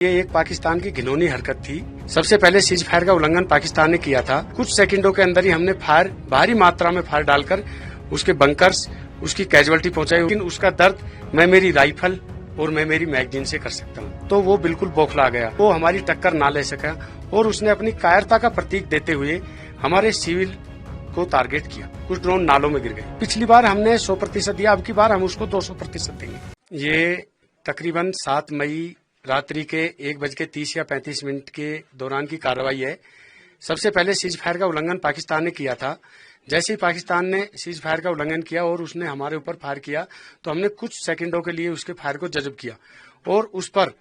ये एक पाकिस्तान की घिनौनी हरकत थी। सबसे पहले सीज फायर का उल्लंघन पाकिस्तान ने किया था। कुछ सेकंडों के अंदर ही हमने फायर भारी मात्रा में फायर डालकर उसके बंकर्स, उसकी कैजुअलिटी पहुंचाई। लेकिन उसका दर्द मैं मेरी राइफल और मैं मेरी मैगजीन से कर सकता हूं। तो वो बिल्कुल बौखला गया, वो हमारी टक्कर ना ले सका और उसने अपनी कायरता का प्रतीक देते हुए हमारे सिविल को टारगेट किया। कुछ ड्रोन नालों में गिर गए। पिछली बार हमने 100% दिया, अब की बार हम उसको 200% देंगे। ये तकरीबन 7 मई रात्रि के 1:30 या 35 मिनट के दौरान की कार्रवाई है। सबसे पहले सीज फायर का उल्लंघन पाकिस्तान ने किया था। जैसे ही पाकिस्तान ने सीज फायर का उल्लंघन किया और उसने हमारे ऊपर फायर किया, तो हमने कुछ सेकंडों के लिए उसके फायर को जज्ब किया और उस पर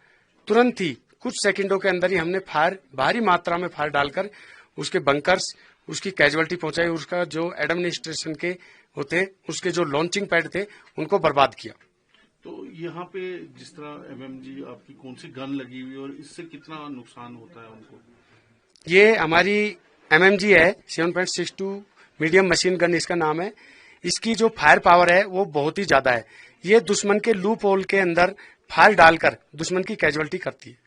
तुरंत ही कुछ सेकंडों के अंदर ही हमने फायर भारी मात्रा में फायर डालकर उसके बंकर्स, उसकी कैजुअलिटी पहुंचाई। उसका जो एडमिनिस्ट्रेशन के होते, उसके जो लॉन्चिंग पैड थे, उनको बर्बाद किया। तो यहाँ पे जिस तरह एमएमजी आपकी कौन सी गन लगी हुई और इससे कितना नुकसान होता है उनको? ये हमारी एमएमजी है, 7.62 मीडियम मशीन गन इसका नाम है। इसकी जो फायर पावर है वो बहुत ही ज्यादा है। ये दुश्मन के लूप होल के अंदर फायर डालकर दुश्मन की कैजुअलिटी करती है।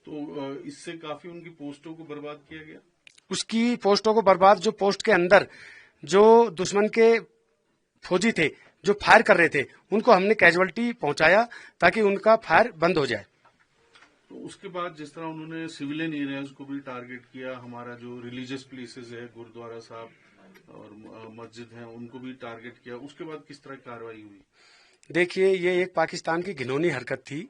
तो इससे काफी उनकी पोस्टों को बर्बाद किया गया। उसकी पोस्टों को बर्बाद, जो पोस्ट के अंदर जो दुश्मन के फौजी थे जो फायर कर रहे थे, उनको हमने कैजुअलिटी पहुंचाया ताकि उनका फायर बंद हो जाए। तो उसके बाद जिस तरह उन्होंने सिविलियन एरियाज को भी टारगेट किया, हमारा जो रिलीजियस प्लेसेस है, गुरुद्वारा साहब और मस्जिद है, उनको भी टारगेट किया, उसके बाद किस तरह की कार्रवाई हुई? देखिए, ये एक पाकिस्तान की घिनौनी हरकत थी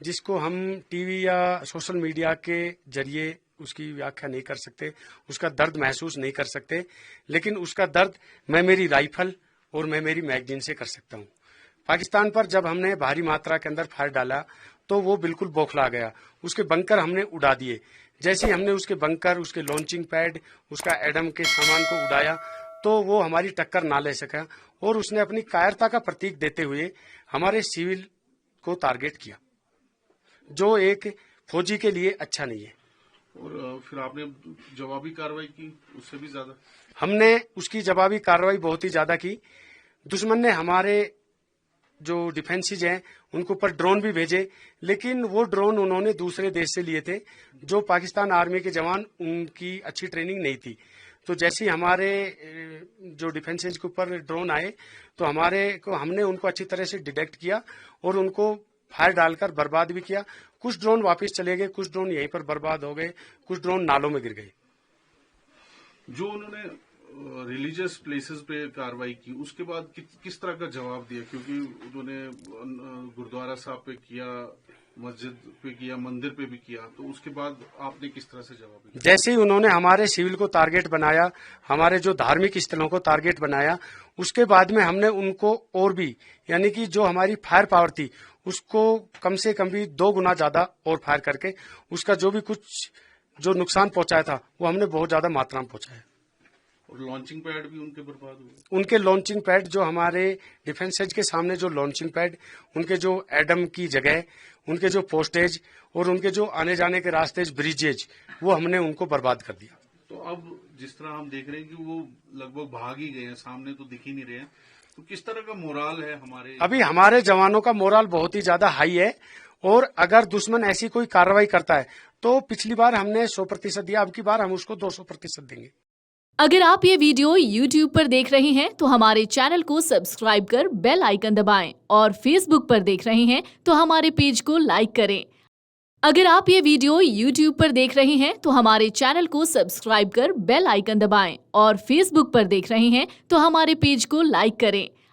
जिसको हम टीवी या सोशल मीडिया के जरिए उसकी व्याख्या नहीं कर सकते, उसका दर्द महसूस नहीं कर सकते। लेकिन उसका दर्द मैं मेरी राइफल और मैं मेरी मैगजीन से कर सकता हूं। पाकिस्तान पर जब हमने भारी मात्रा के अंदर फायर डाला तो वो बिल्कुल बौखला गया। उसके बंकर हमने उड़ा दिए। जैसे ही हमने उसके बंकर, उसके लॉन्चिंग पैड, उसका एडम के सामान को उड़ाया, तो वो हमारी टक्कर ना ले सका और उसने अपनी कायरता का प्रतीक देते हुए हमारे सिविल को टारगेट किया, जो एक फौजी के लिए अच्छा नहीं है। और फिर आपने जवाबी कार्रवाई की, उससे भी ज्यादा? हमने उसकी जवाबी कार्रवाई बहुत ही ज्यादा की। दुश्मन ने हमारे जो डिफेंसेज हैं उनके ऊपर ड्रोन भी भेजे, लेकिन वो ड्रोन उन्होंने दूसरे देश से लिए थे। जो पाकिस्तान आर्मी के जवान, उनकी अच्छी ट्रेनिंग नहीं थी। तो जैसे ही हमारे जो डिफेंसेज के ऊपर ड्रोन आए, तो हमने उनको अच्छी तरह से डिटेक्ट किया और उनको फायर डालकर बर्बाद भी किया। कुछ ड्रोन वापस चले गए, कुछ ड्रोन यहीं पर बर्बाद हो गए, कुछ ड्रोन नालों में गिर गए। जो उन्होंने रिलीजियस प्लेसेस पे कार्रवाई की, उसके बाद किस तरह का जवाब दिया? क्योंकि उन्होंने गुरुद्वारा साहब पे किया, मस्जिद पे किया, मंदिर पे भी किया, तो उसके बाद आपने किस तरह से जवाब दिया? जैसे ही उन्होंने हमारे सिविल को टारगेट बनाया, हमारे जो धार्मिक स्थलों को टारगेट बनाया, उसके बाद में हमने उनको और भी, यानी कि जो हमारी फायर पावर थी उसको कम से कम भी 2 गुना ज्यादा और फायर करके उसका जो भी कुछ जो नुकसान पहुंचाया था वो हमने बहुत ज्यादा मात्रा में पहुंचाया। और लॉन्चिंग पैड भी उनके बर्बाद हुए। उनके लॉन्चिंग पैड, जो हमारे डिफेंसेज के सामने जो लॉन्चिंग पैड, उनके जो एडम की जगह, उनके जो पोस्टेज और उनके जो आने जाने के रास्ते, ब्रिजेज, वो हमने उनको बर्बाद कर दिया। तो अब जिस तरह हम देख रहे हैं कि वो लगभग भाग ही गए हैं, सामने तो दिख ही नहीं रहे हैं, तो किस तरह का मोराल है हमारे? अभी हमारे जवानों का मोराल बहुत ही ज्यादा हाई है और अगर दुश्मन ऐसी कोई कार्रवाई करता है तो पिछली बार हमने 100% दिया, अब की बार हम उसको 200% देंगे। अगर आप ये वीडियो YouTube पर देख रहे हैं तो हमारे चैनल को सब्सक्राइब कर बेल आइकन दबाएं और Facebook पर देख रहे हैं तो हमारे पेज को लाइक करें। अगर आप ये वीडियो YouTube पर देख रहे हैं तो हमारे चैनल को सब्सक्राइब कर बेल आइकन दबाएं और Facebook पर देख रहे हैं तो हमारे पेज को लाइक करें।